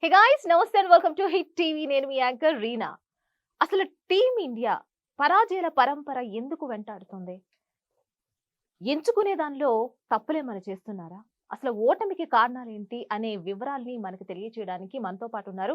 Hey guys నమస్తే and welcome to hit TV. నేను మీ anchor Reena. అసలు టీమిండియా పరాజయాల పరంపర ఎందుకు వెంటాడుతుంది? ఎంచుకునే దానిలో తప్పులేమైనా చేస్తున్నారా? అసలు ఓటమికి కారణాలేంటి అనే వివరాల్ని మనకు తెలియజేయడానికి మనతో పాటు ఉన్నారు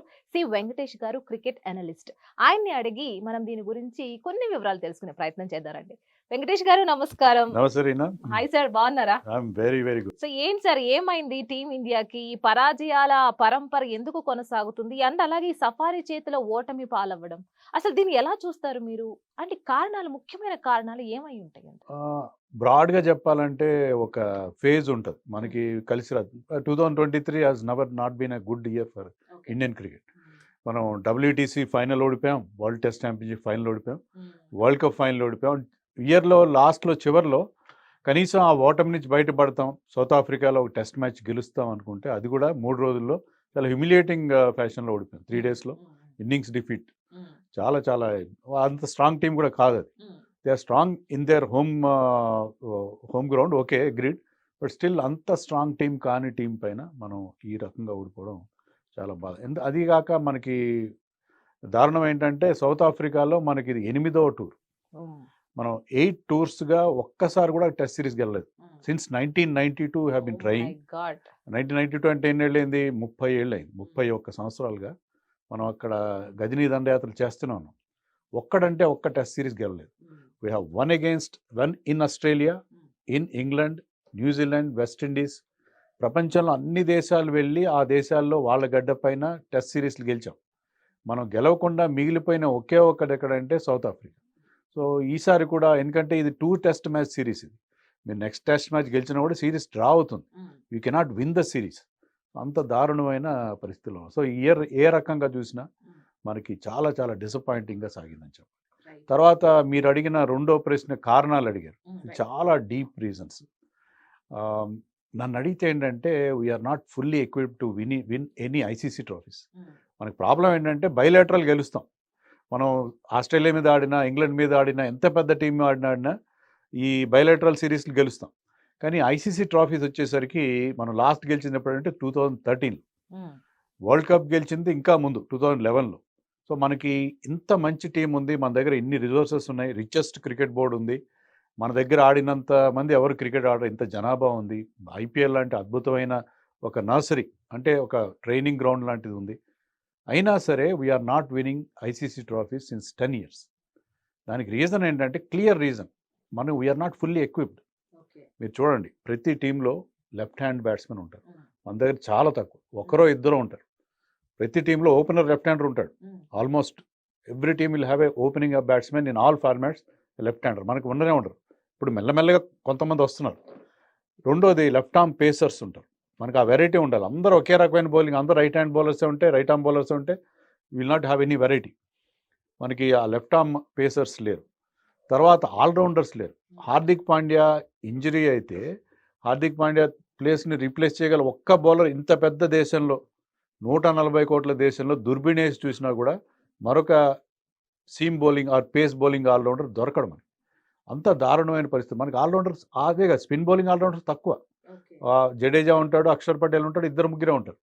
వెంకటేష్ గారు, క్రికెట్ అనలిస్ట్. ఆయన్ని అడిగి మనం దీని గురించి కొన్ని వివరాలు తెలుసుకునే ప్రయత్నం చేద్దామండి. వెంకటేష్ గారు నమస్కారం. నమస్తే రీనా. హాయ్ సార్, బాగున్నారా? I'm very good. సో ఏంటి సార్, ఏమైంది టీం ఇండియాకి? ఈ పరాజయాల పరంపర ఎందుకు కొనసాగుతుంది? అండ్ అలాగే ఈ సఫారీ చేతిలో ఓటమి పాలవ్వడం, అసలు దీన్ని ఎలా చూస్తారు మీరు? అంటే కారణాలు, ముఖ్యమైన కారణాలు ఏమై ఉంటాయి? బ్రాడ్గా చెప్పాలంటే ఒక ఫేజ్ ఉంటుంది మనకి కలిసి రాదు. 2023 has never not been a good year for Indian cricket. మనం WTC ఫైనల్ ఓడిపోయాం, వరల్డ్ టెస్ట్ ఛాంపియన్షిప్ ఫైనల్ ఓడిపోయాం, వరల్డ్ కప్ ఫైనల్ ఓడిపోయాం. ఇయర్లో లాస్ట్లో చివరిలో కనీసం ఆ ఓటమి నుంచి బయటపడతాం, సౌత్ ఆఫ్రికాలో ఒక టెస్ట్ మ్యాచ్ గెలుస్తాం అనుకుంటే అది కూడా 3 రోజుల్లో చాలా హ్యూమిలియేటింగ్ ఫ్యాషన్లో ఓడిపోయాం. 3 డేస్లో ఇన్నింగ్స్ డిఫీట్. చాలా చాలా అంత స్ట్రాంగ్ టీం కూడా కాదు అది. They are strong in their home ground, okay agreed, but still అంత స్ట్రాంగ్ టీం కాని టీం పైన మనం ఈ రకంగా ఓడిపోవడం చాలా బాధ. అది కాక మనకి దారుణం ఏంటంటే సౌత్ ఆఫ్రికాలో మనకి ఇది 8వ టూర్. మనం 8 టూర్స్గా ఒక్కసారి కూడా టెస్ట్ సిరీస్ గెలలేదు. Since 1992 have been trying. 1992 అంటే ఎన్నేళ్ళు అయింది? 30 ఏళ్ళు అయింది. 31 సంవత్సరాలుగా మనం అక్కడ గజనీ దండయాత్రలు చేస్తూనే ఉన్నాం. ఒక్కడంటే ఒక్క టెస్ట్ సిరీస్ గెలలేదు. We have won in Australia, in England, New Zealand, West Indies. ప్రపంచంలో అన్ని దేశాలు వెళ్ళి ఆ దేశాల్లో వాళ్ళ గడ్డ పైన టెస్ట్ సిరీస్లు గెలిచాం. మనం గెలవకుండా మిగిలిపోయిన ఒకే ఒక్కటి ఎక్కడంటే సౌత్ ఆఫ్రికా. సో ఈసారి కూడా, ఎందుకంటే ఇది 2 టెస్ట్ మ్యాచ్ సిరీస్. ఇది మీరు నెక్స్ట్ టెస్ట్ మ్యాచ్ గెలిచినా కూడా సిరీస్ డ్రా అవుతుంది. You cannot win the series. అంత దారుణమైన పరిస్థితిలో. సో ఈ ఇయర్ ఏ రకంగా చూసినా మనకి చాలా చాలా డిసప్పాయింటింగ్గా సాగిందని చెప్పాలి. తర్వాత మీరు అడిగిన రెండో ప్రశ్న కారణాలు అడిగారు. చాలా డీప్ రీజన్స్. నన్ను అడిగితే ఏంటంటే we're not fully equipped to win any ICC trophies. మనకి ప్రాబ్లం ఏంటంటే బైలాటరల్ గెలుస్తాం. మనం ఆస్ట్రేలియా మీద ఆడినా, ఇంగ్లాండ్ మీద ఆడినా, ఎంత పెద్ద టీం ఆడినా ఈ బైలాటరల్ సిరీస్లు గెలుస్తాం. కానీ ఐసీసీ ట్రోఫీస్ వచ్చేసరికి మనం లాస్ట్ గెలిచినప్పుడు అంటే 2013, వరల్డ్ కప్ గెలిచింది ఇంకా ముందు 2011లో. సో మనకి ఇంత మంచి టీం ఉంది, మన దగ్గర ఇన్ని రిసోర్సెస్ ఉన్నాయి, రిచెస్ట్ క్రికెట్ బోర్డు ఉంది, మన దగ్గర ఆడినంత మంది ఎవరు క్రికెట్ ఆడరు, ఇంత జనాభా ఉంది, IPL లాంటి అద్భుతమైన ఒక నర్సరీ అంటే ఒక ట్రైనింగ్ గ్రౌండ్ లాంటిది ఉంది. అయినా సరే we're not winning ICC trophies since 10 years. దానికి రీజన్ ఏంటంటే, క్లియర్ రీజన్, మనం వీఆర్ నాట్ ఫుల్లీ ఎక్విప్డ్. మీరు చూడండి, ప్రతి టీంలో లెఫ్ట్ హ్యాండ్ బ్యాట్స్మెన్ ఉంటారు. మన దగ్గర చాలా తక్కువ, ఒకరో ఇద్దరు ఉంటారు. ప్రతి టీంలో ఓపెనర్ లెఫ్ట్ హ్యాండర్ ఉంటాడు. Almost every team will have a opening of batsmen in all formats. Left hander మనకు ఉండనే ఉంటారు. ఇప్పుడు మెల్లమెల్లగా కొంతమంది వస్తున్నారు. రెండోది లెఫ్ట్ ఆర్మ్ పేసర్స్ ఉంటారు. మనకు ఆ వెరైటీ ఉండాలి. అందరూ ఒకే రకమైన బౌలింగ్, అందరూ రైట్ హ్యాండ్ బౌలర్సే ఉంటే, రైట్ ఆర్మ్ బౌలర్స్ ఉంటే will not have any variety. మనకి ఆ లెఫ్ట్ ఆర్మ్ పేసర్స్ లేరు. తర్వాత ఆల్రౌండర్స్ లేరు. హార్దిక్ పాండ్యా ఇంజరీ అయితే హార్దిక్ పాండ్యా ప్లేస్ని రీప్లేస్ చేయగల ఒక్క బౌలర్ ఇంత పెద్ద దేశంలో, 140 కోట్ల దేశంలో దుర్బిణేసి చూసినా కూడా మరొక seam bowling or pace bowling all rounder దొరకడం. మనకి అంత దారుణమైన పరిస్థితి. మనకి ఆల్రౌండర్స్ అదేగా, స్పిన్ బౌలింగ్ ఆల్రౌండర్స్ తక్కువ. జడేజా ఉంటాడు, అక్షర్ పటేల్ ఉంటాడు, 2-3 ఉంటారు.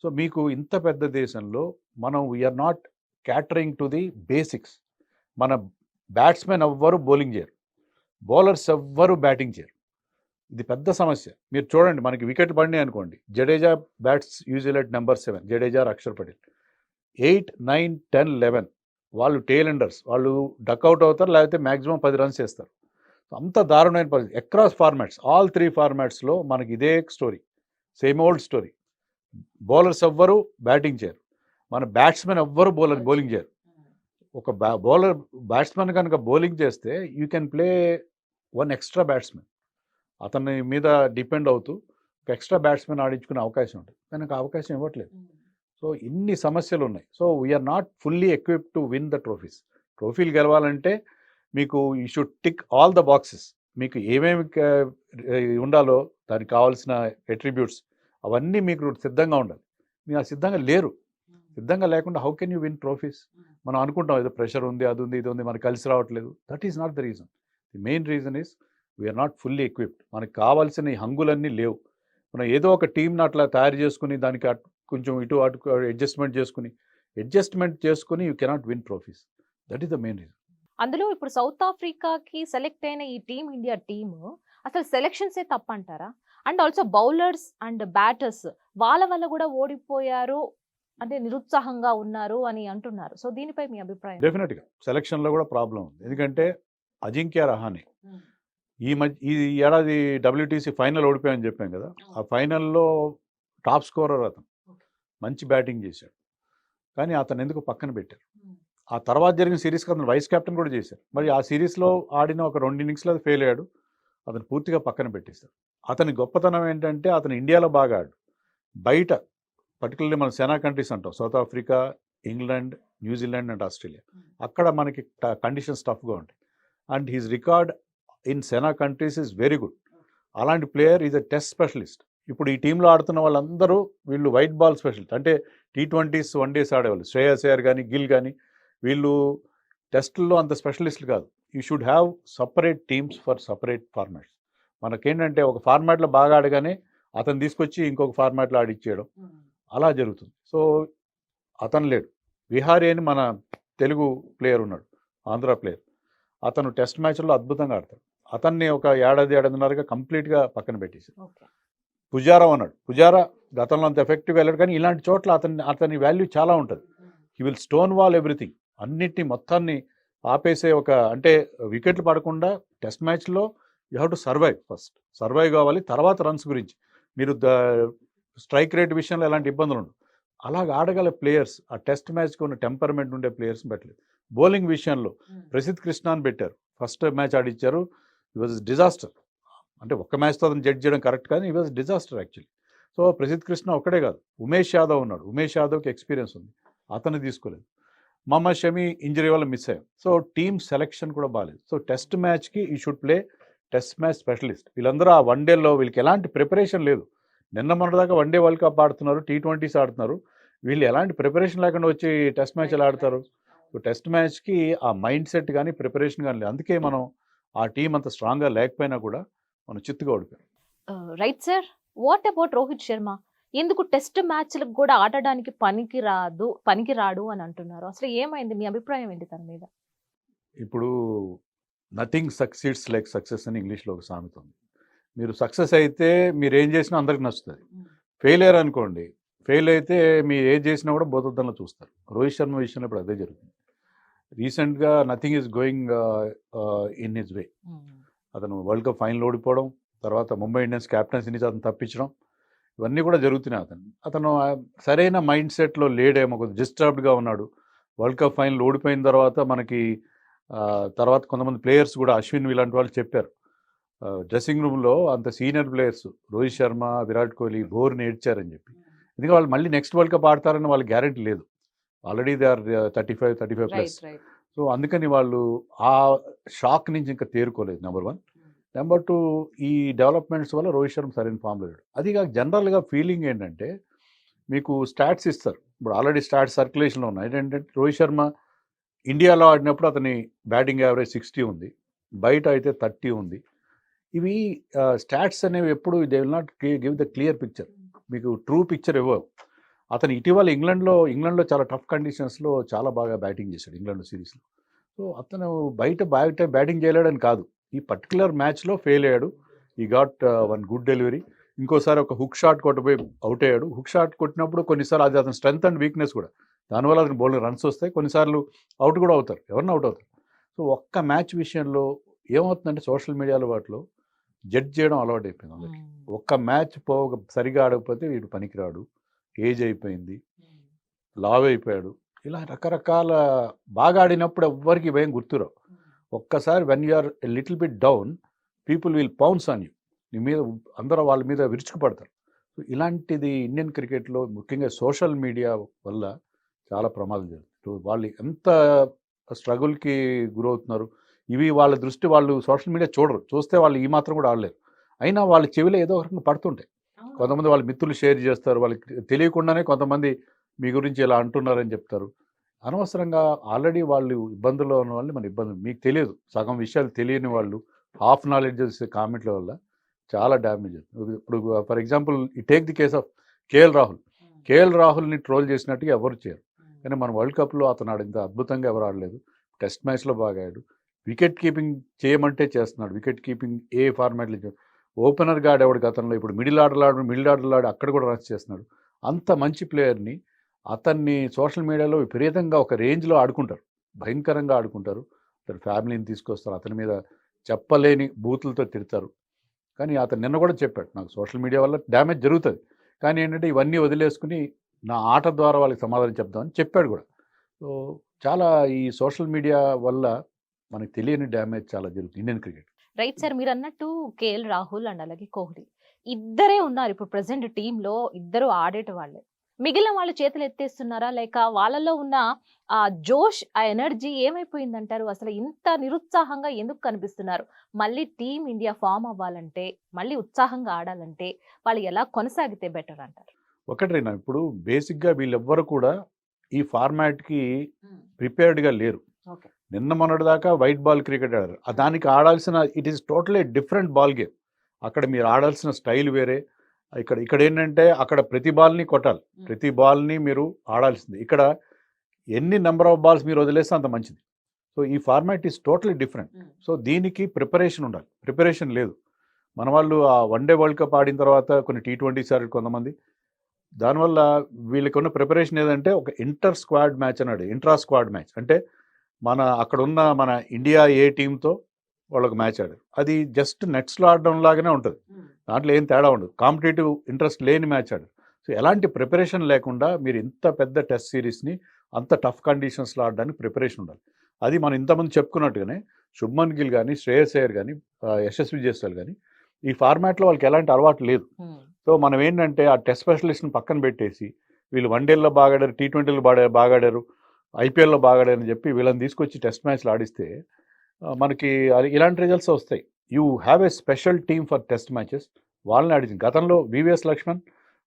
సో మీకు ఇంత పెద్ద దేశంలో మనం we're not catering to the basics. మన బ్యాట్స్మెన్ ఎవ్వరు బౌలింగ్ చేయరు, బౌలర్స్ ఎవ్వరు బ్యాటింగ్ చేయరు. ఇది పెద్ద సమస్య. మీరు చూడండి, మనకి వికెట్ పడినాయి అనుకోండి, Jadeja bats usual at number 7, Jadeja, Axar Patel. 8, 9, 10, 11 వాళ్ళు టేల్ ఎండర్స్, వాళ్ళు డక్అవుట్ అవుతారు, లేకపోతే మ్యాక్సిమం 10 runs చేస్తారు. అంత దారుణమైన పరిస్థితి. అక్రాస్ ఫార్మాట్స్, ఆల్ 3 ఫార్మాట్స్లో మనకి ఇదే story, same old story. Bowlers ఎవ్వరు బ్యాటింగ్ చేయరు, మన బ్యాట్స్మెన్ ఎవ్వరు బౌలింగ్ చేయరు. ఒక బ్యాట్స్మెన్ కనుక బౌలింగ్ చేస్తే you can play 1 extra batsmen. అతని మీద డిపెండ్ అవుతూ ఒక ఎక్స్ట్రా బ్యాట్స్మెన్ ఆడించుకునే అవకాశం ఉంటుంది, కానీ ఆ అవకాశం ఇవ్వట్లేదు. సో ఇన్ని సమస్యలు ఉన్నాయి. So we are not fully equipped to win the trophies. ట్రోఫీలు గెలవాలంటే మీకు you should tick all the boxes. మీకు ఏమేమి ఉండాలో దానికి కావాల్సిన అట్రిబ్యూట్స్ అవన్నీ మీకు సిద్ధంగా ఉండాలి. మీరు ఆ సిద్ధంగా లేరు. సిద్ధంగా లేకుండా how can you win trophies? మనం అనుకుంటాం ఏదో ప్రెషర్ ఉంది, అది ఉంది, ఇది ఉంది, మనకు కలిసి రావట్లేదు. That is not the reason. The main reason is we're not fully equipped. మనకు కావాల్సిన ఈ హంగులన్నీ లేవు. మనం ఏదో ఒక టీంని అట్లా తయారు చేసుకుని దానికి కొంచెం ఇటు అటు అడ్జస్ట్మెంట్ చేసుకుని you cannot win trophies. That is the main reason. అందులో ఇప్పుడు సౌత్ ఆఫ్రికాకి సెలెక్ట్ అయిన ఈ ఇండియా టీమ్ అసలు సెలెక్షన్సే తప్పంటారా? And also bowlers and batters వాళ్ళ వల్ల కూడా ఓడిపోయారు, అంటే నిరుత్సాహంగా ఉన్నారు అని అంటున్నారు. సో దీనిపై మీ అభిప్రాయం? డెఫినెట్గా సెలక్షన్లో కూడా ప్రాబ్లం ఉంది. ఎందుకంటే అజింక్య రహానే ఈ ఏడాది WTC ఫైనల్ ఓడిపోయాయని చెప్పాం కదా, ఆ ఫైనల్లో టాప్ స్కోరర్ అతను, మంచి బ్యాటింగ్ చేశాడు. కానీ అతను ఎందుకు పక్కన పెట్టారు? ఆ తర్వాత జరిగిన సిరీస్కి అతను వైస్ కెప్టెన్ కూడా చేశారు. మరి ఆ సిరీస్లో ఆడిన ఒక 2 ఇన్నింగ్స్లో అది ఫెయిల్ అయ్యాడు. అతను పూర్తిగా పక్కన పెట్టేశారు. అతని గొప్పతనం ఏంటంటే అతను ఇండియాలో బాగా ఆడు, బయట పర్టికులర్లీ మన సెనా కంట్రీస్ అంటాం, south Africa, England, New Zealand and Australia, అక్కడ మనకి కండిషన్స్ టఫ్గా ఉంటాయి. అండ్ హిజ్ రికార్డ్ ఇన్ సెనా కంట్రీస్ ఈజ్ వెరీ గుడ్. అలాంటి player is a test specialist. ఇప్పుడు ఈ టీంలో ఆడుతున్న వాళ్ళందరూ వీళ్ళు వైట్ బాల్ స్పెషలిస్ట్, అంటే T20s, 1 days ఆడేవాళ్ళు. శ్రేయస్ అయ్యర్ కానీ, గిల్ కానీ, వీళ్ళు టెస్టుల్లో అంత స్పెషలిస్టులు కాదు. You should have separate teams for separate formats. మనకేంటంటే ఒక ఫార్మాట్లో బాగా ఆడగానే అతను తీసుకొచ్చి ఇంకొక ఫార్మాట్లో ఆడిచ్చేయడం అలా జరుగుతుంది. సో అతను లేడు. విహారీ అని మన తెలుగు ప్లేయర్ ఉన్నాడు, ఆంధ్ర ప్లేయర్, అతను టెస్ట్ మ్యాచ్లో అద్భుతంగా ఆడతాడు. అతన్ని ఒక ఏడాదిన్నరగా కంప్లీట్గా పక్కన పెట్టేశారు. పుజారా ఉన్నాడు. పుజారా గతంలో అంత ఎఫెక్టివ్గా వెళ్ళాడు, కానీ ఇలాంటి చోట్ల అతని వాల్యూ చాలా ఉంటుంది. He will stone wall everything, అన్నిటినీ మొత్తాన్ని ఆపేసే ఒక, అంటే వికెట్లు పడకుండా టెస్ట్ మ్యాచ్లో you have to survive. First survive కావాలి, తర్వాత రన్స్ గురించి. మీరు స్ట్రైక్ రేట్ విషయంలో ఎలాంటి ఇబ్బందులు ఉండవు. అలాగ ఆడగల ప్లేయర్స్, ఆ టెస్ట్ మ్యాచ్కి ఉన్న టెంపర్మెంట్ ఉండే ప్లేయర్స్ని పెట్టలేదు. బౌలింగ్ విషయంలో ప్రసిద్ధ్ కృష్ణాని పెట్టారు, ఫస్ట్ మ్యాచ్ ఆడిచ్చారు. ఈ వాజ్ డిజాస్టర్. అంటే ఒక్క మ్యాచ్తో అతను జడ్జ్ చేయడం కరెక్ట్, కానీ ఈ was disaster actually. So Prasidh Krishna ఒక్కడే కాదు, ఉమేష్ యాదవ్ ఉన్నాడు. ఉమేష్ యాదవ్కి ఎక్స్పీరియన్స్ ఉంది, అతను తీసుకోలేదు. మహమ్మద్ షమి ఇంజరీ వల్ల మిస్ అయ్యాం. సో టీమ్ సెలెక్షన్ కూడా బాగాలేదు. సో టెస్ట్ మ్యాచ్కి ఈ should play test match specialist. వీళ్ళందరూ ఆ 1 డేలో వీళ్ళకి ఎలాంటి ప్రిపరేషన్ లేదు. నిన్న మొన్నదాకా 1 డే వరల్డ్ కప్ ఆడుతున్నారు, T20s ఆడుతున్నారు. వీళ్ళు ఎలాంటి ప్రిపరేషన్ లేకుండా వచ్చి టెస్ట్ మ్యాచ్ ఎలా ఆడతారు? సో టెస్ట్ మ్యాచ్కి ఆ మైండ్ సెట్ కానీ ప్రిపరేషన్ కానీ లేదు. అందుకే మనం ఆ టీం అంత స్ట్రాంగ్గా లేకపోయినా కూడా మనం చిత్తుగా ఓడిపోయాం. Right sir. What about Rohit Sharma? ఎందుకు టెస్ట్ మ్యాచ్లకు కూడా ఆడడానికి పనికిరాడు అని అంటున్నారు? అసలు ఏమైంది? మీ అభిప్రాయం ఏంటి తన మీద? ఇప్పుడు నథింగ్ సక్సీడ్స్ లైక్ సక్సెస్ అని ఇంగ్లీష్లో ఒక సామెత ఉంది. మీరు సక్సెస్ అయితే మీరు ఏం చేసినా అందరికి నచ్చుతుంది. ఫెయిలియర్ అనుకోండి, ఫెయిల్ అయితే మీరు ఏం చేసినా కూడా బోధద్దంలో చూస్తారు. రోహిత్ శర్మ విషయంలో ఇప్పుడు అదే జరుగుతుంది. రీసెంట్గా nothing is going in his way. అతను వరల్డ్ కప్ ఫైనల్ ఓడిపోవడం, తర్వాత ముంబై ఇండియన్స్ క్యాప్టెన్సీ నుంచి అతను తప్పించడం, ఇవన్నీ కూడా జరుగుతున్నాయి. అతను సరైన మైండ్ సెట్లో లేడేమో, కొద్దిగా డిస్టర్బ్డ్గా ఉన్నాడు. వరల్డ్ కప్ ఫైనల్ ఓడిపోయిన తర్వాత మనకి తర్వాత కొంతమంది ప్లేయర్స్ కూడా, అశ్విన్ ఇలాంటి వాళ్ళు చెప్పారు డ్రెస్సింగ్ రూమ్లో, అంత సీనియర్ ప్లేయర్స్ రోహిత్ శర్మ, విరాట్ కోహ్లీ బోర్ని ఏడ్చారని చెప్పి. ఎందుకంటే వాళ్ళు మళ్ళీ నెక్స్ట్ వరల్డ్ కప్ ఆడతారని వాళ్ళకి గ్యారెంటీ లేదు. ఆల్రెడీ దే ఆర్ 35+ సో అందుకని వాళ్ళు ఆ షాక్ నుంచి ఇంకా తేరుకోలేదు. నెంబర్ 1. నెంబర్ 2, ఈ డెవలప్మెంట్స్ వల్ల రోహిత్ శర్మ సరైన ఫామ్లో లేడు. అది కాక జనరల్గా ఫీలింగ్ ఏంటంటే, మీకు స్టాట్స్ ఇస్తారు, ఇప్పుడు ఆల్రెడీ స్టాట్స్ సర్క్యులేషన్లో ఉన్నాయి. ఏంటంటే రోహిత్ శర్మ ఇండియాలో ఆడినప్పుడు అతని బ్యాటింగ్ యావరేజ్ 60 ఉంది, బయట అయితే 30 ఉంది. ఇవి స్టాట్స్ అనేవి ఎప్పుడు they will not give the clear picture, మీకు ట్రూ పిక్చర్ ఇవ్వవు. అతను ఇటీవల ఇంగ్లాండ్లో చాలా టఫ్ కండిషన్స్లో చాలా బాగా బ్యాటింగ్ చేశాడు ఇంగ్లాండ్ సిరీస్లో. సో అతను బయట బ్యాటింగ్ చేయలేడని కాదు, ఈ పర్టికులర్ మ్యాచ్లో ఫెయిల్ అయ్యాడు. ఈ గాట్ 1 గుడ్ డెలివరీ. ఇంకోసారి ఒక హుక్ షాట్ కొట్టబోయి అవుట్ అయ్యాడు. హుక్ షాట్ కొట్టినప్పుడు కొన్నిసార్లు అది అతని స్ట్రెంత్ అండ్ వీక్నెస్ కూడా, దానివల్ల అతని బౌలింగ్ రన్స్ వస్తాయి, కొన్నిసార్లు అవుట్ కూడా అవుతారు, ఎవరిని అవుట్ అవుతారు. సో ఒక్క మ్యాచ్ విషయంలో ఏమవుతుందంటే, సోషల్ మీడియాలో వాటిలో జడ్జ్ చేయడం అలవాటు అయిపోయింది అందరికి. ఒక్క మ్యాచ్ సరిగా ఆడకపోతే వీడు పనికిరాడు, ఏజ్ అయిపోయింది, లావ్ అయిపోయాడు, ఇలా రకరకాల. బాగా ఆడినప్పుడు ఎవ్వరికి భయం గుర్తురావు. ఒక్కసారి when you are a little bit down, people will pounce on you, నీ మీద అందరూ వాళ్ళ మీద విరుచుకుపడతారు. సో ఇలాంటిది ఇండియన్ క్రికెట్లో ముఖ్యంగా సోషల్ మీడియా వల్ల చాలా ప్రమాదం జరుగుతుంది. వాళ్ళు ఎంత స్ట్రగుల్కి గురవుతున్నారు. ఇవి వాళ్ళ దృష్టి, వాళ్ళు సోషల్ మీడియా చూడరు, చూస్తే వాళ్ళు ఈ మాత్రం కూడా ఆడలేరు. అయినా వాళ్ళ చెవిలో ఏదో ఒక రకంగా పడుతుంటాయి. కొంతమంది వాళ్ళ మిత్రులు షేర్ చేస్తారు, వాళ్ళకి తెలియకుండానే కొంతమంది మీ గురించి ఇలా అంటున్నారని చెప్తారు. అనవసరంగా ఆల్రెడీ వాళ్ళు ఇబ్బందుల్లో ఉన్న వాళ్ళని మన ఇబ్బంది, మీకు తెలియదు, సగం విషయాలు తెలియని వాళ్ళు హాఫ్ నాలెడ్జ్ చేసే కామెంట్ల వల్ల చాలా డ్యామేజ్ అవుతుంది. ఇప్పుడు ఫర్ ఎగ్జాంపుల్ ఈ take the case of KL Rahul. KL రాహుల్ని ట్రోల్ చేసినట్టుగా ఎవరు చేయరు. కానీ మన వరల్డ్ కప్లో అతను ఆడింత అద్భుతంగా ఎవరు ఆడలేదు. టెస్ట్ మ్యాచ్లో బాగా ఆడాడు. వికెట్ కీపింగ్ చేయమంటే చేస్తున్నాడు. వికెట్ కీపింగ్ ఏ ఫార్మాట్లో ఓపెనర్గా ఆడేవాడు గతంలో, ఇప్పుడు మిడిల్ ఆర్డర్లో అక్కడ కూడా రన్స్ చేస్తున్నాడు. అంత మంచి ప్లేయర్ని అతన్ని సోషల్ మీడియాలో విపరీతంగా ఒక రేంజ్లో ఆడుకుంటారు, భయంకరంగా ఆడుకుంటారు. అతని ఫ్యామిలీని తీసుకొస్తారు, అతని మీద చెప్పలేని బూతులతో తిడతారు. కానీ అతను నిన్న కూడా చెప్పాడు, నాకు సోషల్ మీడియా వల్ల డ్యామేజ్ జరుగుతుంది, కానీ ఏంటంటే ఇవన్నీ వదిలేసుకుని నా ఆట ద్వారా వాళ్ళకి సమాధానం చెప్దామని చెప్పాడు కూడా. సో చాలా ఈ సోషల్ మీడియా వల్ల మనకు తెలియని డ్యామేజ్ చాలా జరుగుతుంది ఇండియన్ క్రికెట్. రైట్ సార్, మీరు అన్నట్టు కేఎల్ రాహుల్ అండ్ అలాగే కోహ్లీ ఇద్దరే ఉన్నారు ఇప్పుడు ప్రెసెంట్ టీంలో, ఇద్దరు ఆడేట వాళ్ళే. మిగిలిన వాళ్ళు చేతులు ఎత్తేస్తున్నారా, లేక వాళ్ళలో ఉన్న ఆ జోష్, ఆ ఎనర్జీ ఏమైపోయిందంటారు? అసలు ఇంత నిరుత్సాహంగా ఎందుకు కనిపిస్తున్నారు? మళ్ళీ టీం ఇండియా ఫామ్ అవ్వాలంటే, మళ్ళీ ఉత్సాహంగా ఆడాలంటే వాళ్ళు ఎలా కొనసాగితే బెటర్ అంటారు? ఒకటి రేనా, ఇప్పుడు బేసిక్గా వీళ్ళెవ్వరు కూడా ఈ ఫార్మాట్కి ప్రిపేర్డ్గా లేరు. ఓకే. నిన్న మొన్నటి దాకా వైట్ బాల్ క్రికెట్ ఆడారు. దానికి ఆడాల్సిన it is totally different ball game. అక్కడ మీరు ఆడాల్సిన స్టైల్ వేరే. ఇక్కడ ఏంటంటే అక్కడ ప్రతి బాల్ని కొట్టాలి, ప్రతి బాల్ని మీరు ఆడాల్సింది. ఇక్కడ ఎన్ని నెంబర్ ఆఫ్ బాల్స్ మీరు వదిలేస్తే అంత మంచిది. సో ఈ format is totally different. So దీనికి ప్రిపరేషన్ ఉండాలి, ప్రిపరేషన్ లేదు. మన వాళ్ళు ఆ వన్డే వరల్డ్ కప్ ఆడిన తర్వాత కొన్ని T20s ఆడారు కొంతమంది. దానివల్ల వీళ్ళకి ఉన్న ప్రిపరేషన్ ఏదంటే ఒక ఇంటర్ స్క్వాడ్ మ్యాచ్ అన్నాడు, ఇంట్రా స్క్వాడ్ మ్యాచ్ అంటే అక్కడున్న మన ఇండియా ఏ టీంతో వాళ్ళకి మ్యాచ్ ఆడారు. అది జస్ట్ నెట్స్లో ఆడడం లాగానే ఉంటుంది, దాంట్లో ఏం తేడా ఉండదు. కాంపిటేటివ్ ఇంట్రెస్ట్ లేని మ్యాచ్ ఆడారు. సో ఎలాంటి ప్రిపరేషన్ లేకుండా మీరు ఇంత పెద్ద టెస్ట్ సిరీస్ని అంత టఫ్ కండిషన్స్లో ఆడడానికి ప్రిపరేషన్ ఉండాలి. అది మనం ఇంతమంది చెప్పుకున్నట్టుగానే శుభ్మన్ గిల్ కానీ, శ్రేయస్ అయ్యర్ కానీ, యశస్వి జైస్వాల్ కానీ ఈ ఫార్మాట్లో వాళ్ళకి ఎలాంటి అలవాటు లేదు. సో మనం ఏంటంటే ఆ టెస్ట్ స్పెషలిస్ట్ని పక్కన పెట్టేసి వీళ్ళు వన్డేల్లో బాగా ఆడారు, T20లో బాగా ఆడారు, IPLలో బాగా ఆడారని చెప్పి వీళ్ళని తీసుకొచ్చి టెస్ట్ మ్యాచ్లు ఆడిస్తే మనకి ఇలాంటి రిజల్ట్స్ వస్తాయి. You have a special team for test matches. వాళ్ళని ఆడించింది. గతంలో VVS లక్ష్మణ్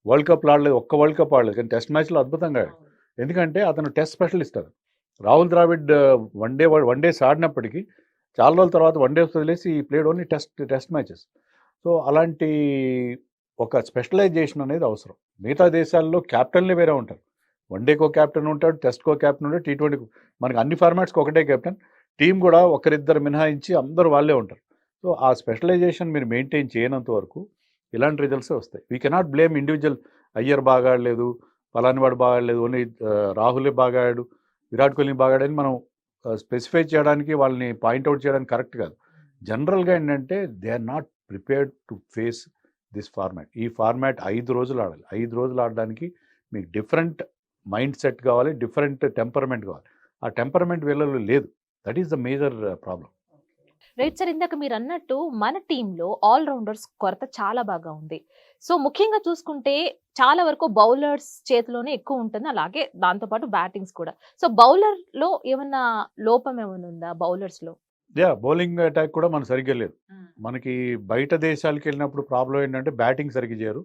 వరల్డ్ కప్లో ఆడలేదు, ఒక్క వరల్డ్ కప్ ఆడలేదు, కానీ టెస్ట్ మ్యాచ్లో అద్భుతంగా ఆడాడు. ఎందుకంటే అతను టెస్ట్ స్పెషలిస్ట్. అది రాహుల్ ద్రావిడ్ వన్డేస్ ఆడినప్పటికీ చాలా రోజుల తర్వాత వన్డేస్ వదిలేసి ఈ played only test matches. So అలాంటి ఒక స్పెషలైజేషన్ అనేది అవసరం. మిగతా దేశాల్లో క్యాప్టెన్లే వేరే ఉంటారు. వన్డేకో క్యాప్టెన్ ఉంటాడు, టెస్ట్కో క్యాప్టెన్ ఉంటాడు, T20 మనకి అన్ని ఫార్మాట్స్కి ఒకటే కెప్టెన్. టీం కూడా ఒకరిద్దరు మినహాయించి అందరూ వాళ్ళే ఉంటారు. సో ఆ స్పెషలైజేషన్ మీరు మెయింటైన్ చేయనంత వరకు ఇలాంటి రిజల్ట్సే వస్తాయి. We cannot blame individual. Iyer బాగా ఆడలేదు, పలానివాడు బాగా ఆడలేదు, ఓన్లీ రాహులే బాగా ఆడాడు, విరాట్ కోహ్లీ బాగా ఆడని మనం స్పెసిఫై చేయడానికి, వాళ్ళని పాయింట్అవుట్ చేయడానికి కరెక్ట్ కాదు. జనరల్గా ఏంటంటే they are not prepared to face this format. ఈ ఫార్మాట్ 5 రోజులు ఆడాలి. 5 రోజులు ఆడడానికి మీకు డిఫరెంట్ మైండ్ సెట్ కావాలి, డిఫరెంట్ టెంపర్మెంట్ కావాలి. ఆ టెంపర్మెంట్ వీళ్ళలో లేదు. That is the major problem. Right sir, ఇందాక మీరు అన్నట్టు మన టీంలో ఆల్రౌండర్స్ కొరత చాలా బాగా ఉంది. సో ముఖ్యంగా చూసుకుంటే చాలా వరకు బౌలర్స్ చేతిలోనే ఎక్కువ ఉంటుంది, అలాగే దాంతోపాటు బ్యాటింగ్స్ కూడా. సో బౌలర్లో ఏమన్నా లోపం ఏమైనా ఉందా బౌలర్స్లో? బౌలింగ్ అటాక్ కూడా మనకు సరిగ్గా లేదు. మనకి బయట దేశాలకు వెళ్ళినప్పుడు ప్రాబ్లం ఏంటంటే బ్యాటింగ్ సరిగ్గా చేయరు.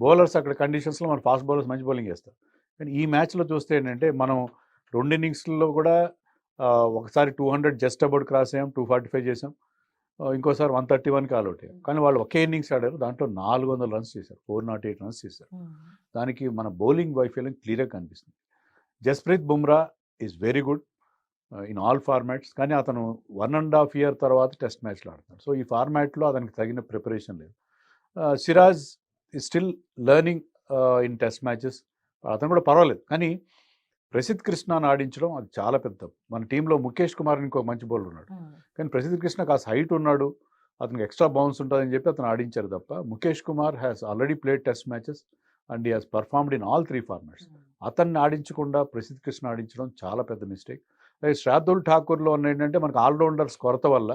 బౌలర్స్ అక్కడ కండిషన్స్లో మన ఫాస్ట్ బౌలర్స్ మంచి బౌలింగ్ చేస్తారు. కానీ ఈ మ్యాచ్లో చూస్తే ఏంటంటే మనం 2 ఇన్నింగ్స్లో కూడా ఒకసారి 200 జస్ట్ అబౌట్ క్రాస్ అయ్యాం, 245 చేసాం, ఇంకోసారి 131కి ఆల్అౌట్ అయ్యాం. కానీ వాళ్ళు ఒకే ఇన్నింగ్స్ ఆడారు, దాంట్లో 400 రన్స్ చేశారు, 408 రన్స్ చేశారు. దానికి మన బౌలింగ్ వైఫల్యం క్లియర్గా కనిపిస్తుంది. Jasprit Bumrah is very good in all formats, కానీ అతను 1.5 ఇయర్ తర్వాత టెస్ట్ మ్యాచ్లో ఆడుతున్నాడు. సో ఈ ఫార్మాట్లో అతనికి తగిన ప్రిపరేషన్ లేదు. Siraj is still learning in test matches. అతను కూడా పర్వాలేదు, కానీ ప్రసిద్ధ్ కృష్ణని ఆడించడం అది చాలా పెద్ద. మన టీంలో ముఖేష్ కుమార్ ఇంకో మంచి బౌలర్ ఉన్నాడు, కానీ ప్రసిద్ధ్ కృష్ణ కాస్త హైట్ ఉన్నాడు, అతనికి ఎక్స్ట్రా బౌన్స్ ఉంటుందని చెప్పి అతను ఆడించారు తప్ప Mukesh Kumar has already played test matches and he has performed in all 3 formats. అతన్ని ఆడించకుండా ప్రసిద్ధ్ కృష్ణ ఆడించడం చాలా పెద్ద మిస్టేక్. శార్దుల్ ఠాకూర్లో ఏంటంటే మనకు ఆల్రౌండర్స్ కొరత వల్ల,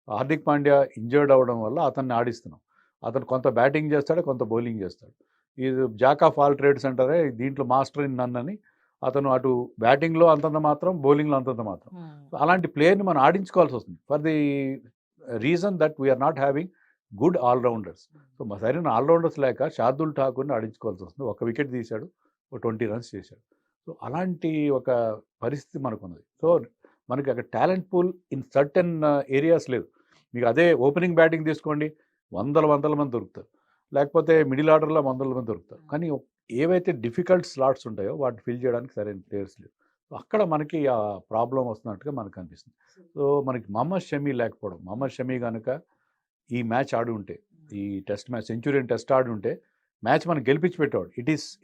హార్దిక్ పాండ్యా ఇంజర్డ్ అవ్వడం వల్ల అతన్ని ఆడిస్తున్నాం. అతను కొంత బ్యాటింగ్ చేస్తాడు, కొంత బౌలింగ్ చేస్తాడు. ఇది జాక్ ఆఫ్ ఆల్ ట్రేడ్స్ అంటారే, దీంట్లో మాస్టర్ ఇన్ నన్ అని. అతను అటు బ్యాటింగ్లో అంతంత మాత్రం, బౌలింగ్లో అంతంత మాత్రం. అలాంటి ప్లేయర్ని మనం ఆడించుకోవాల్సి వస్తుంది for the reason that we're not having good all rounders. So సరైన ఆల్రౌండర్స్ లేక శార్దుల్ ఠాకూర్ని ఆడించుకోవాల్సి వస్తుంది. 1 వికెట్ తీశాడు, 20 రన్స్ చేశాడు. సో అలాంటి ఒక పరిస్థితి మనకున్నది. సో మనకి అక్కడ talent pool in certain areas లేదు. మీకు అదే ఓపెనింగ్ బ్యాటింగ్ తీసుకోండి, వందల మంది దొరుకుతారు, లేకపోతే మిడిల్ ఆర్డర్లో వందల మంది దొరుకుతారు. కానీ ఏవైతే డిఫికల్ట్ స్లాట్స్ ఉంటాయో వాటిని ఫిల్ చేయడానికి సరైన ప్లేయర్స్ లేవు. అక్కడ మనకి ఆ ప్రాబ్లం వస్తున్నట్టుగా మనకు అనిపిస్తుంది. సో మనకి మహమ్మద్ షమీ లేకపోవడం, మహమ్మద్ షమీ కనుక ఈ మ్యాచ్ ఆడి ఉంటే, ఈ టెస్ట్ మ్యాచ్ సెంచురియన్ టెస్ట్ ఆడి ఉంటే మ్యాచ్ మనం గెలిపించి పెట్టేవాడు.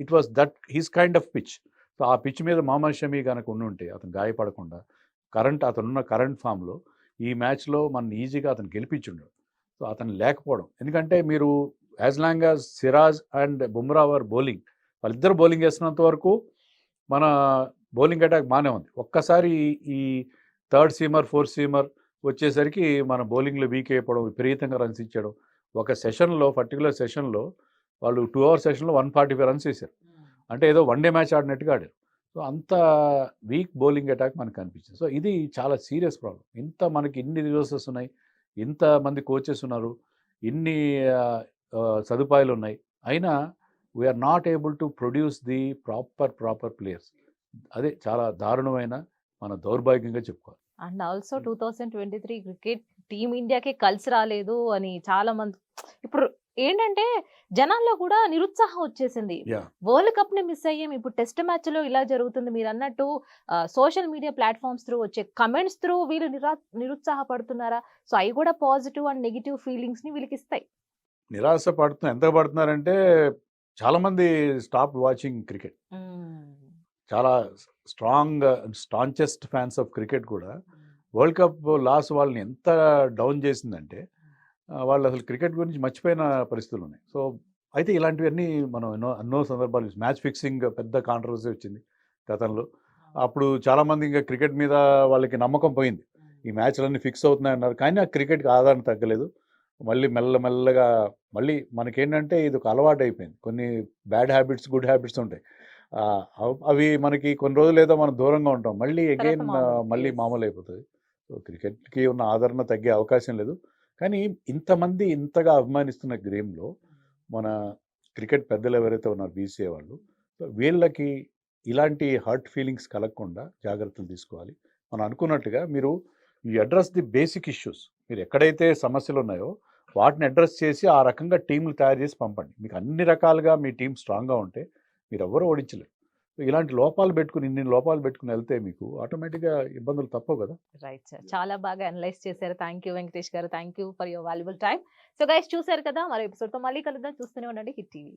It was that his kind of pitch. So ఆ పిచ్ మీద మహమ్మద్ షమీ కనుక ఉంటే అతను గాయపడకుండా అతనున్న కరెంట్ ఫామ్లో ఈ మ్యాచ్లో మనం ఈజీగా అతను గెలిపించుండు. సో అతను లేకపోవడం, ఎందుకంటే మీరు as long as Siraj and Bumrah were bowling, వాళ్ళిద్దరు బౌలింగ్ వేస్తున్నంత వరకు మన బౌలింగ్ అటాక్ బాగానే ఉంది. ఒక్కసారి ఈ థర్డ్ సీమర్, ఫోర్త్ సీమర్ వచ్చేసరికి మన బౌలింగ్లో వీక్ అయిపోవడం, విపరీతంగా రన్స్ ఇచ్చడం. ఒక సెషన్లో, పర్టికులర్ సెషన్లో వాళ్ళు 2 hour సెషన్లో 145 రన్స్ వేశారు. అంటే ఏదో వన్ డే మ్యాచ్ ఆడినట్టుగా ఆడారు. సో అంత వీక్ బౌలింగ్ అటాక్ మనకు కనిపించింది. సో ఇది చాలా సీరియస్ ప్రాబ్లం. మనకి ఇన్ని రిసోర్సెస్ ఉన్నాయి, ఇంతమంది కోచెస్ ఉన్నారు, ఇన్ని సదుపాయాలు ఉన్నాయి, అయినా we're not able to produce the proper players. అదే చాలా దారుణమైన మన దౌర్భాగ్యంగా చెప్పుకోవాలి. అండ్ ఆల్సో 2023 క్రికెట్ టీమిండియాకి కలిసి రాలేదు అని చాలా మంది ఇప్పుడు ఏంటంటే జనాల్లో కూడా నిరుత్సాహం వచ్చేసింది. వరల్డ్ కప్ ని మిస్ అయ్యాం, ఇప్పుడు టెస్ట్ మ్యాచ్ లో ఇలా జరుగుతుంది. మీరు అన్నట్టు సోషల్ మీడియా ప్లాట్ఫామ్స్ త్రూ వచ్చే కమెంట్స్ త్రూ వీళ్ళు నిరుత్సాహపడుతున్నారా? సో అవి కూడా పాజిటివ్ అండ్ నెగిటివ్ ఫీలింగ్స్ ని వీళ్ళకి ఇస్తాయి. నిరాశ ఎంత పడుతున్నారంటే చాలా మంది స్టాప్ వాచింగ్ క్రికెట్. చాలా స్టాంచెస్ట్ ఫ్యాన్స్ ఆఫ్ క్రికెట్ కూడా వరల్డ్ కప్ లాస్ వాళ్ళని ఎంత డౌన్ చేసిందంటే వాళ్ళు అసలు క్రికెట్ గురించి మర్చిపోయిన పరిస్థితులు ఉన్నాయి. సో అయితే ఇలాంటివన్నీ మనం ఎన్నో సందర్భాలు మ్యాచ్ ఫిక్సింగ్ పెద్ద కాంట్రవర్సీ వచ్చింది గతంలో. అప్పుడు చాలామంది ఇంకా క్రికెట్ మీద వాళ్ళకి నమ్మకం పోయింది, ఈ మ్యాచ్లన్నీ ఫిక్స్ అవుతున్నాయి అన్నారు. కానీ ఆ క్రికెట్కి ఆధారం తగ్గలేదు. మళ్ళీ మెల్లమెల్లగా మళ్ళీ మనకేంటంటే ఇది ఒక అలవాటు అయిపోయింది. కొన్ని బ్యాడ్ హ్యాబిట్స్, గుడ్ హ్యాబిట్స్ ఉంటాయి. అవి మనకి కొన్ని రోజులు ఏదో మనం దూరంగా ఉంటాం, మళ్ళీ అగైన్ మళ్ళీ మామూలు అయిపోతుంది. సో క్రికెట్కి ఉన్న ఆదరణ తగ్గే అవకాశం లేదు. కానీ ఇంతమంది ఇంతగా అభిమానిస్తున్న గేమ్లో మన క్రికెట్ పెద్దలు ఎవరైతే ఉన్నారో బీసీఏ వాళ్ళు, సో వీళ్ళకి ఇలాంటి హర్ట్ ఫీలింగ్స్ కలగకుండా జాగ్రత్తలు తీసుకోవాలి. మనం అనుకున్నట్టుగా మీరు అడ్రస్ ది బేసిక్ ఇష్యూస్, మీరు ఎక్కడైతే సమస్యలు ఉన్నాయో వాటిని అడ్రస్ చేసి ఆ రకంగా టీంలు తయారు చేసి పంపండి. మీకు అన్ని రకాలుగా మీ టీం స్ట్రాంగ్గా ఉంటే మీరు ఎవరూ ఓడించలేరు. ఇలాంటి ఇన్ని లోపాలు పెట్టుకుని వెళ్తే మీకు ఆటోమేటిక్గా ఇబ్బందులు తప్పవు కదా. రైట్ సార్, చాలా బాగా అనలైజ్ చేశారు. థ్యాంక్ యూ వెంకటేష్ గారు, thank you for your valuable time. So guys చూసారు కదా, మరో ఎపిసోడ్తో మళ్ళీ కలుద్దాం. చూస్తూనే ఉండండి హిట్ టీవీ.